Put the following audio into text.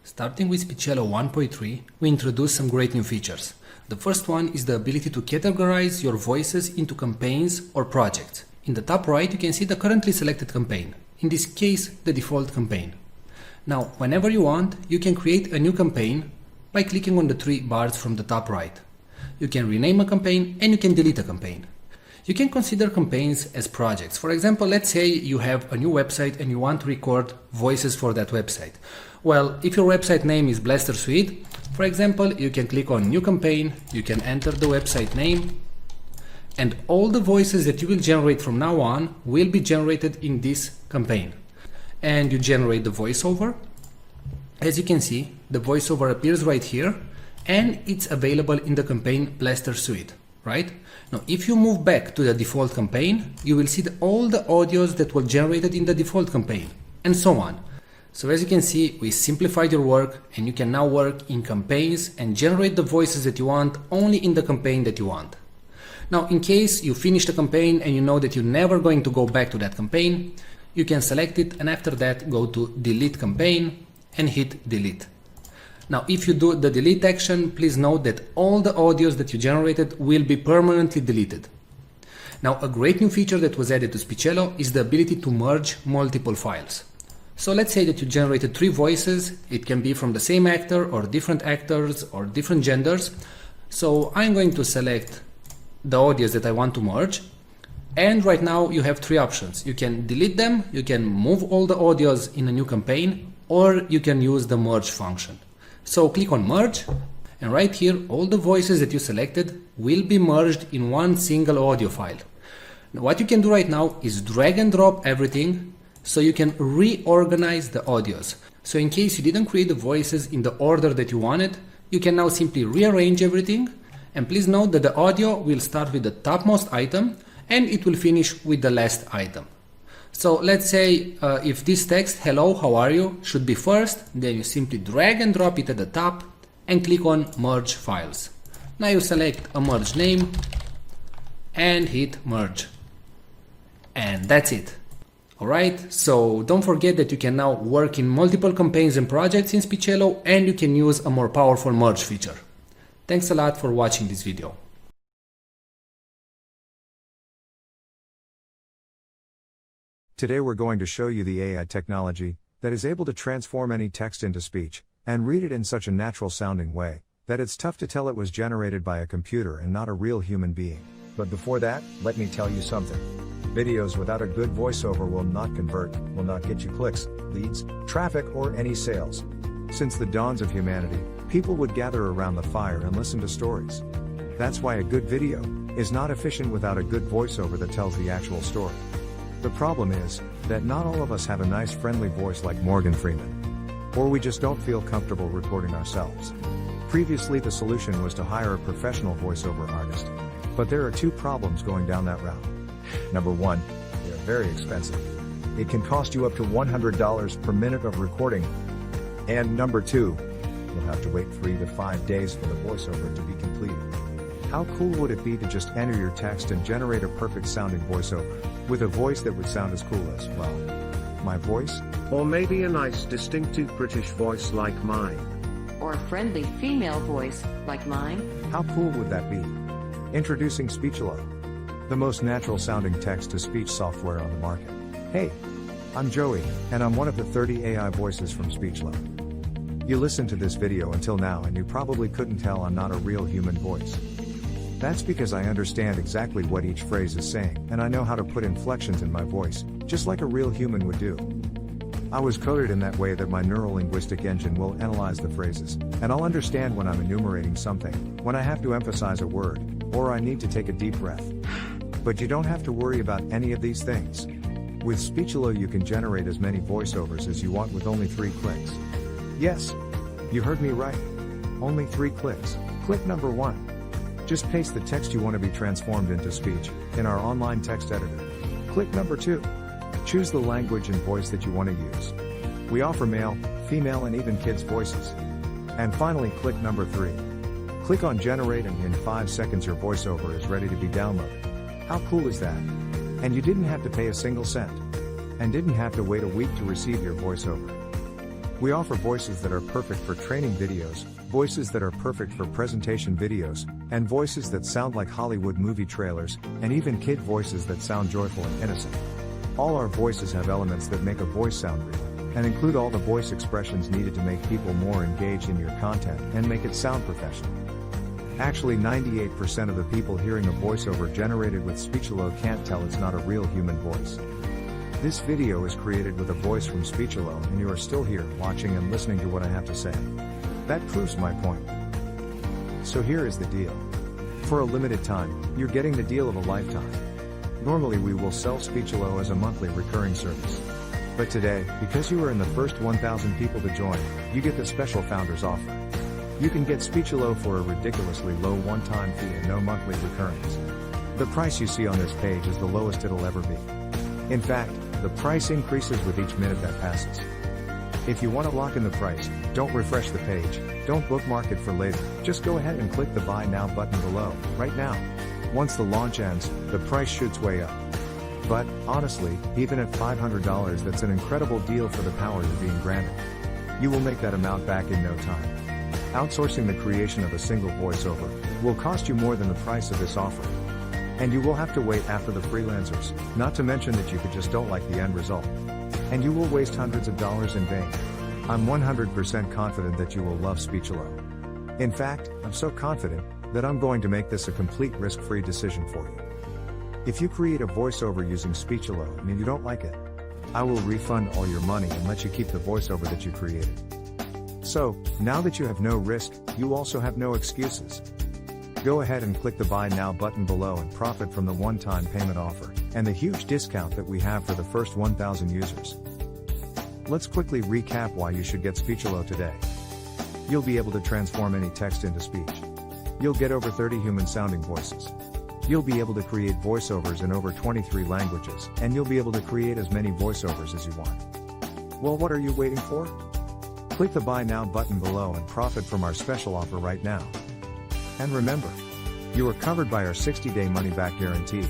Starting with Speechelo 1.3, we introduced some great new features. The first one is the ability to categorize your voices into campaigns or projects. In the top right, you can see the currently selected campaign. In this case, the default campaign. Now, whenever you want, you can create a new campaign by clicking on the three bars from the top right. You can rename a campaign and you can delete a campaign. You can consider campaigns as projects. For example, let's say you have a new website and you want to record voices for that website. Well, if your website name is Blaster Suite, for example, you can click on New Campaign, you can enter the website name, and all the voices that you will generate from now on will be generated in this campaign. And you generate the voiceover. As you can see, the voiceover appears right here, and it's available in the campaign Blaster Suite, right? Now, if you move back to the default campaign, you will see all the audios that were generated in the default campaign, and so on. So as you can see, we simplified your work, and you can now work in campaigns and generate the voices that you want only in the campaign that you want. Now, in case you finish the campaign and you know that you're never going to go back to that campaign, you can select it and after that go to Delete Campaign and hit Delete. Now, if you do the delete action, please note that all the audios that you generated will be permanently deleted. Now, a great new feature that was added to Speechelo is the ability to merge multiple files. So let's say that you generated 3 voices. It can be from the same actor or different actors or different genders. So I'm going to select the audios that I want to merge. And right now you have 3 options. You can delete them, you can move all the audios in a new campaign, or you can use the merge function. So click on merge, and right here all the voices that you selected will be merged in one single audio file. Now, what you can do right now is drag and drop everything so you can reorganize the audios. So in case you didn't create the voices in the order that you wanted, you can now simply rearrange everything. And please note that the audio will start with the topmost item and it will finish with the last item. So let's say if this text, hello, how are you, should be first, then you simply drag and drop it at the top and click on merge files. Now you select a merge name and hit merge. And that's it. Alright, so don't forget that you can now work in multiple campaigns and projects in Speechelo, and you can use a more powerful merge feature. Thanks a lot for watching this video. Today we're going to show you the AI technology that is able to transform any text into speech and read it in such a natural sounding way that it's tough to tell it was generated by a computer and not a real human being. But before that, let me tell you something. Videos without a good voiceover will not convert, will not get you clicks, leads, traffic, or any sales. Since the dawns of humanity, people would gather around the fire and listen to stories. That's why a good video is not efficient without a good voiceover that tells the actual story. The problem is that not all of us have a nice friendly voice like Morgan Freeman. Or we just don't feel comfortable recording ourselves. Previously the solution was to hire a professional voiceover artist. But there are 2 problems going down that route. Number 1, they are very expensive. It can cost you up to $100 per minute of recording. And number 2, you'll have to wait 3 to 5 days for the voiceover to be completed. How cool would it be to just enter your text and generate a perfect sounding voiceover, with a voice that would sound as cool as, well, my voice? Or maybe a nice distinctive British voice like mine. Or a friendly female voice like mine. How cool would that be? Introducing Speechelo, the most natural sounding text-to-speech software on the market. Hey, I'm Joey, and I'm one of the 30 AI voices from Speechelo. You listened to this video until now and you probably couldn't tell I'm not a real human voice. That's because I understand exactly what each phrase is saying, and I know how to put inflections in my voice, just like a real human would do. I was coded in that way that my neurolinguistic engine will analyze the phrases, and I'll understand when I'm enumerating something, when I have to emphasize a word, or I need to take a deep breath. But you don't have to worry about any of these things. With Speechelo you can generate as many voiceovers as you want with only 3 clicks. Yes, you heard me right. Only 3 clicks. Click number 1. Just paste the text you want to be transformed into speech in our online text editor. Click number 2. Choose the language and voice that you want to use. We offer male, female, and even kids' voices. And finally, click number 3. Click on generate and in 5 seconds your voiceover is ready to be downloaded. How cool is that? And you didn't have to pay a single cent. And didn't have to wait a week to receive your voiceover. We offer voices that are perfect for training videos, voices that are perfect for presentation videos, and voices that sound like Hollywood movie trailers, and even kid voices that sound joyful and innocent. All our voices have elements that make a voice sound real, and include all the voice expressions needed to make people more engaged in your content and make it sound professional. Actually, 98% of the people hearing a voiceover generated with Speechelo can't tell it's not a real human voice. This video is created with a voice from Speechelo, and you are still here watching and listening to what I have to say. That proves my point. So here is the deal. For a limited time, you're getting the deal of a lifetime. Normally we will sell Speechelo as a monthly recurring service. But today, because you are in the first 1,000 people to join, you get the special founders offer. You can get Speechelo for a ridiculously low one-time fee and no monthly recurrings. The price you see on this page is the lowest it'll ever be. In fact, the price increases with each minute that passes. If you want to lock in the price, don't refresh the page, don't bookmark it for later, just go ahead and click the Buy Now button below, right now. Once the launch ends, the price shoots way up. But, honestly, even at $500 that's an incredible deal for the power you're being granted. You will make that amount back in no time. Outsourcing the creation of a single voiceover will cost you more than the price of this offer. And you will have to wait after the freelancers, not to mention that you just don't like the end result. And you will waste hundreds of dollars in vain. I'm 100% confident that you will love Speechelo. In fact, I'm so confident that I'm going to make this a complete risk-free decision for you. If you create a voiceover using Speechelo and you don't like it, I will refund all your money and let you keep the voiceover that you created. So, now that you have no risk, you also have no excuses. Go ahead and click the Buy Now button below and profit from the one-time payment offer, and the huge discount that we have for the first 1,000 users. Let's quickly recap why you should get Speechelo today. You'll be able to transform any text into speech. You'll get over 30 human-sounding voices. You'll be able to create voiceovers in over 23 languages, and you'll be able to create as many voiceovers as you want. Well, what are you waiting for? Click the Buy Now button below and profit from our special offer right now. And remember, you are covered by our 60-day money-back guarantee.